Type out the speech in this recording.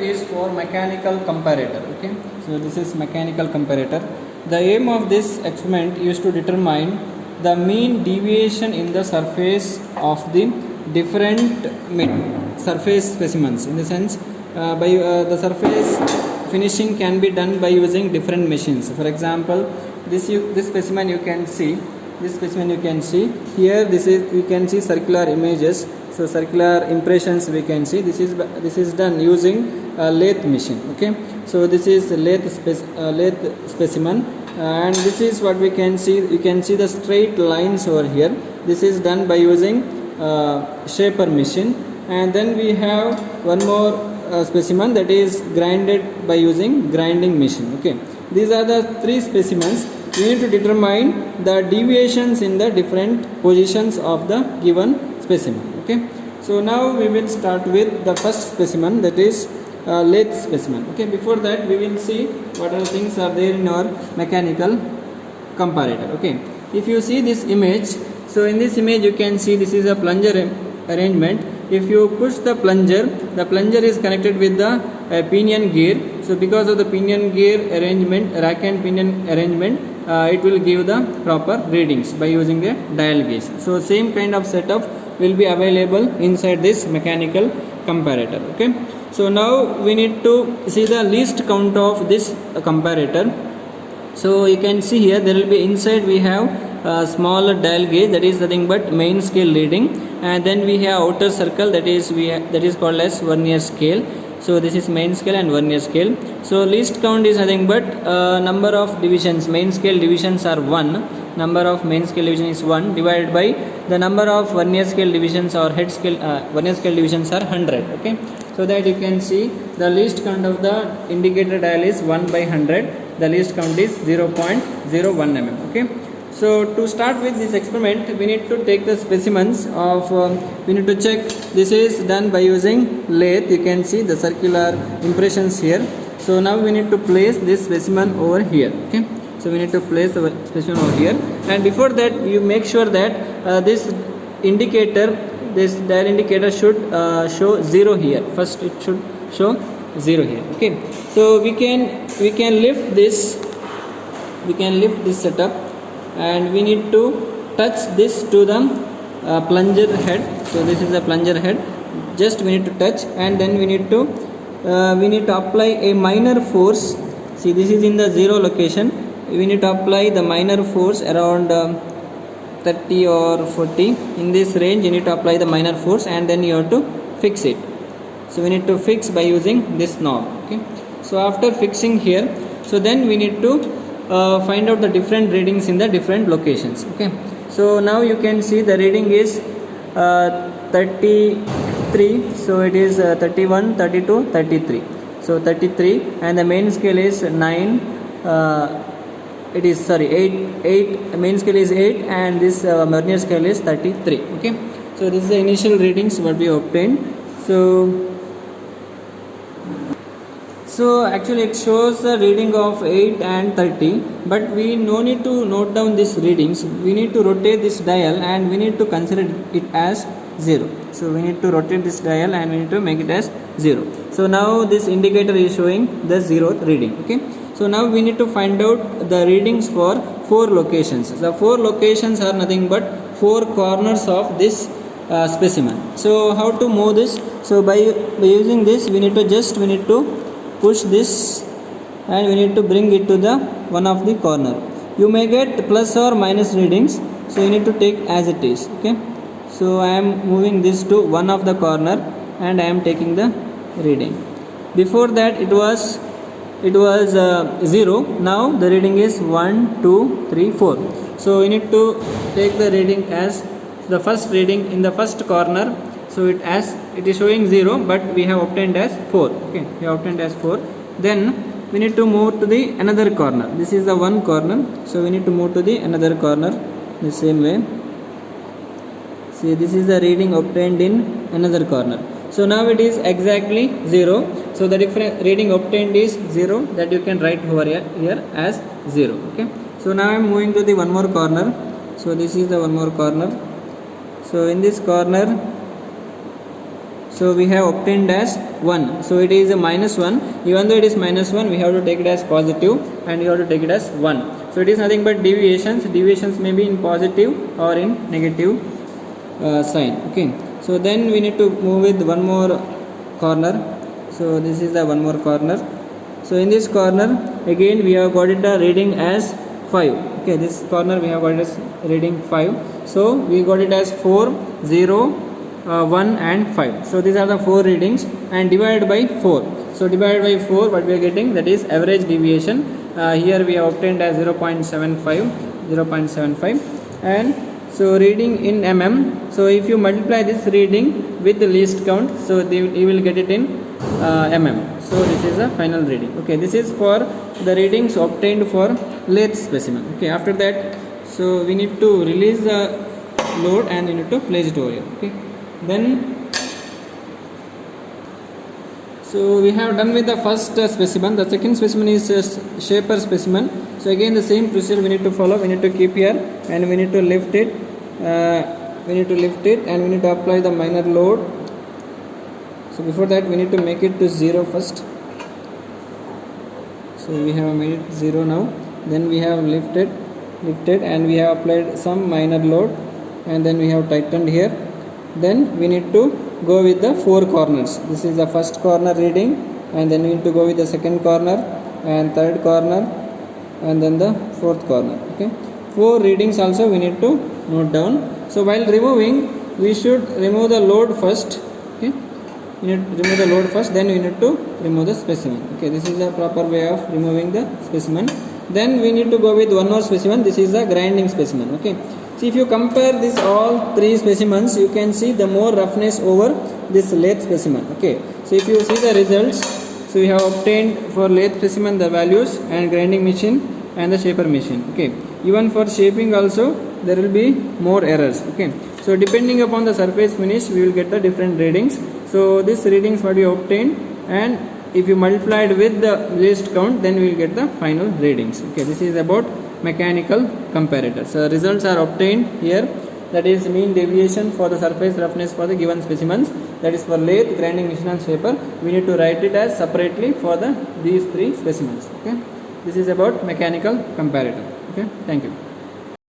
is for mechanical comparator. Okay, so this is mechanical comparator. The aim of this experiment is to determine the mean deviation in the surface of the different surface specimens. In the sense, the surface finishing can be done by using different machines. For example, this specimen you can see. This specimen you can see here. You can see circular images. So circular impressions we can see. This is done using a lathe machine. Okay. So this is a lathe specimen, and this is what we can see. You can see the straight lines over here. This is done by using shaper machine, and then we have one more specimen that is grinded by using grinding machine. Okay. These are the three specimens. We need to determine the deviations in the different positions of the given specimen. Okay, so now we will start with the first specimen, that is lathe specimen. Okay, before that we will see what are the things are there in our mechanical comparator. Okay, if you see this image, so in this image you can see this is a plunger arrangement. If you push the plunger is connected with the pinion gear. So because of the pinion gear arrangement, rack and pinion arrangement, it will give the proper readings by using a dial gauge. So same kind of setup will be available inside this mechanical comparator. Okay, so now we need to see the least count of this comparator. So you can see here there will be inside we have a small dial gauge, that is nothing but main scale reading, and then we have outer circle, that is called as vernier scale. So this is main scale and vernier scale. So least count is nothing but number of divisions. Main scale divisions are 1. Number of main scale division is 1 divided by the number of vernier scale divisions or head scale vernier scale divisions are 100. Okay, so that you can see the least count of the indicator dial is 1 by 100. The least count is 0.01 mm. Okay, so to start with this experiment, we need to take the specimens of we need to check. This is done by using lathe. You can see the circular impressions here. So now we need to place this specimen over here. Okay, so we need to place the specimen over here, and before that you make sure that this dial indicator should show 0 here. First it should show 0 here. Okay, so we can lift this setup, and we need to touch this to the plunger head. So this is the plunger head. Just we need to touch, and then we need to apply a minor force. See, this is in the 0 location. We need to apply the minor force around 30 or 40. In this range you need to apply the minor force, and then you have to fix it. So we need to fix by using this knob. Okay, so after fixing here, so then we need to find out the different readings in the different locations. Okay, so now you can see the reading is 33. So it is 31, 32, 33. So 33, and the main scale is 9. It is 8. Main scale is 8, and this vernier scale is 33. Okay, so this is the initial readings what we obtained. So actually it shows the reading of 8 and 30, but we no need to note down these readings. We need to rotate this dial, and we need to consider it as 0. So we need to rotate this dial, and we need to make it as 0. So now this indicator is showing the 0th reading. Okay, so now we need to find out the readings for 4 locations. The 4 locations are nothing but 4 corners of this specimen. So how to move this? So by using this, we need to push this, and we need to bring it to the one of the corner. You may get plus or minus readings, so you need to take as it is. Okay, so I am moving this to one of the corner, and I am taking the reading. Before that it was 0. Now the reading is 1, 2, 3, 4. So you need to take the reading as the first reading in the first corner. So it is showing 0, but we have obtained as 4. Okay, we have obtained as 4. Then we need to move to the another corner. This is the one corner, so we need to move to the another corner the same way. See, this is the reading obtained in another corner. So now it is exactly 0. So the different reading obtained is 0, that you can write over here as 0. Okay, so now I am moving to the one more corner. So this is the one more corner. So in this corner, So we have obtained as 1. So it is a minus 1. Even though it is minus 1, we have to take it as positive and we have to take it as 1. So it is nothing but deviations. Deviations may be in positive or in negative sign. Okay. So then we need to move with one more corner. So this is the one more corner. So in this corner again we have got it the reading as 5. Okay, this corner we have got it as reading 5. So we got it as 4, 0, 1 and 5. So these are the 4 readings and divided by 4. So divided by 4, what we are getting, that is average deviation. Here we have obtained as 0.75 and so reading in mm. So if you multiply this reading with the least count, so you will get it in mm. So this is the final reading. Okay, this is for the readings obtained for lathe specimen. Okay, after that, so we need to release the load and we need to place it over here. Okay, then so we have done with the first specimen. The second specimen is shaper specimen. So again the same procedure we need to follow. We need to keep here and we need to lift it. We need to lift it and we need to apply the minor load. So before that we need to make it to 0 first. So we have made it 0 now. Then we have lifted and we have applied some minor load and then we have tightened here. Then we need to go with the 4 corners. This is the first corner reading and then we need to go with the second corner and third corner and then the fourth corner. Okay, 4 readings also we need to note down. So while removing, we should remove the load first. Okay, we need to remove the load first, then we need to remove the specimen. Okay, this is the proper way of removing the specimen. Then we need to go with one more specimen. This is the grinding specimen. Okay, so if you compare this all 3 specimens, you can see the more roughness over this lathe specimen. Okay, so if you see the results, so we have obtained for lathe specimen the values and grinding machine and the shaper machine. Okay, even for shaping also there will be more errors. Okay, so depending upon the surface finish we will get the different readings. So these readings what we obtained, and if you multiplied with the least count, then we will get the final readings. Okay, this is about mechanical comparator. So results are obtained here, that is mean deviation for the surface roughness for the given specimens, that is for lathe, grinding machine and shaper. We need to write it as separately for these 3 specimens. Okay, this is about mechanical comparator. Okay, thank you.